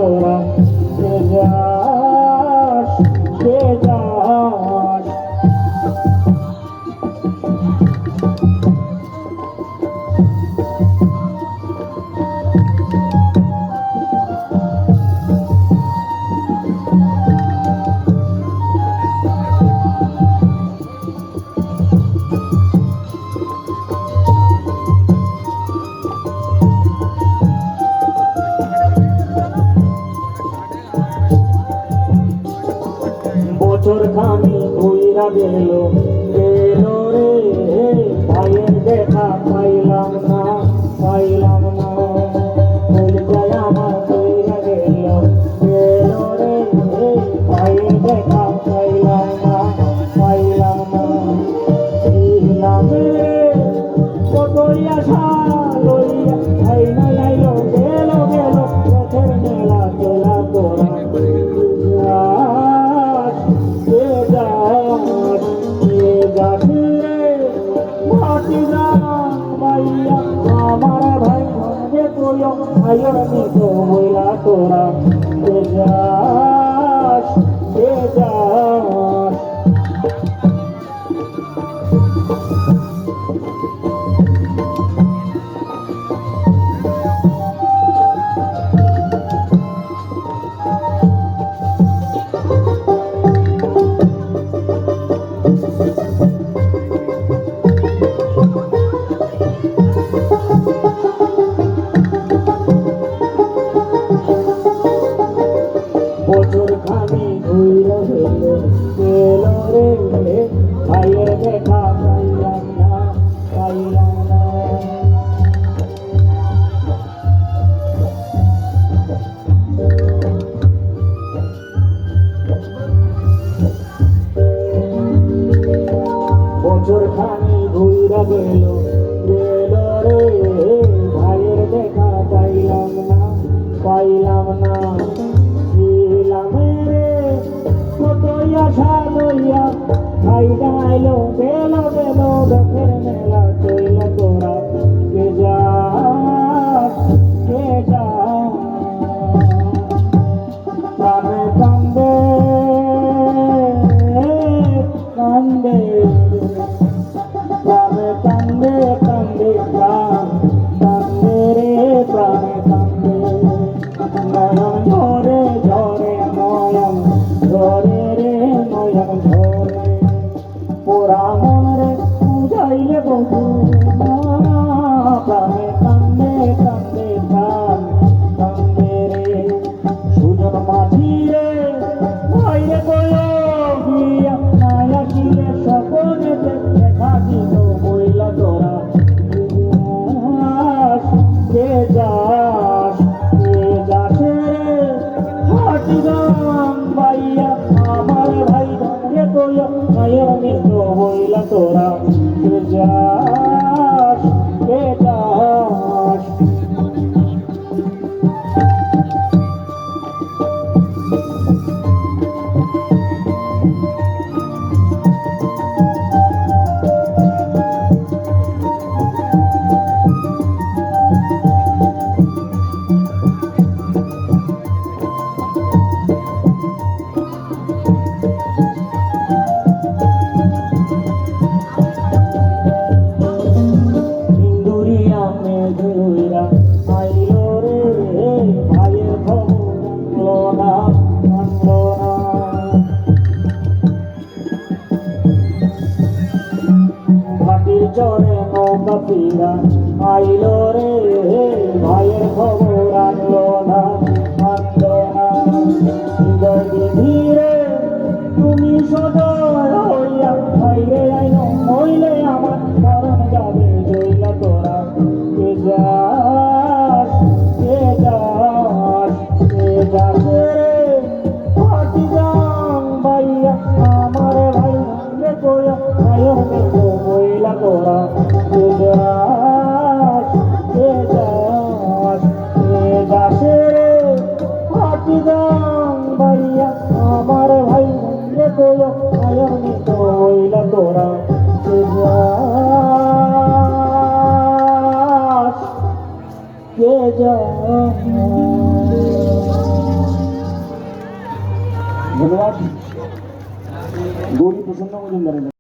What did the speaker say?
তোরা যে যাস যে যাস। বছর খানি ঘুইরা গেল গেল রে, ভাইয়ের দেখা পাইলাম না পাইলাম না। ভুল যায় আমার ঘুইরা গেল গেল রে, ভাইয়ের দেখা পাইলাম না পাইলাম না। ছিলাম রে কতই আশা লইয়া, ভাই নাই আইলো গেল গেল পথের মেলা চলা তোরা আমার ভাই সঙ্গে তুইও আয়োর মতো হইলা তোরা যে যাস যে যাস। বছর খানি ঘুইরা গেল গেল রে, ভাইয়ের দেখা পাইলাম না পাইলাম না। বছর খানি ঘুইরা গেল গেল রে, ভাইয়ের দেখা পাইলাম না পাইলাম না। ছিলাম রে কতই আশা লইয়া, ভাই আইলো গেল গেল পথের মেলা চইলা তোরা যে যাস যে যাস। প্রাণে কান্দে কান্দে প্রাণে কান্দে কান্দে প্রাণ কান্দে রে প্রাণে কান্দে। নয়ন ঝরে ঝরে নয়ন ঝরে রে নয়ন ঝরে, পোড়া মন রে বুঝাইলে বন্ধু প্রাণে কান্দে কান্দে প্রাণ কান্দে রে। সুজন মাঝি রে ভাইরে কইলো গিয়া মায়া ছিলে স্বপনে দেখা দিল বইলা তোরা যে যাস যে যাস রে। হাটি গান বাইয়া আমার ভাই রে কইলো মায়ের মৃত্যু বইলা তোরা যে যাস যে যাস। আইলো রে ভাইয়ের খবর আনলো না আনলো না। ভাটির চরে নৌকা ফিরা আইলো রে, ভাইয়ের খবর আনলো না আনলো না। হৃদয় ধীরে তুমি সদয় হইয়া ভাইরে আইনো, নইলে আমার মরণ যাবে জইলা তোরা যে যাস যে যাস যে যাস রে। হাটি গান বাইয়া আমার ভাই রে কইয়া ভাইয়ের মতো বইলা তোরা যে যাস যে যাস যে যাস রে। হাটি গান বাইয়া আমার ভাই রে কইয়া ভাইয়ের মতো বইলা তোরা যে যাস যে যাস। ধন্যবাদ। গৌরী প্রসন্ন মজুমদারের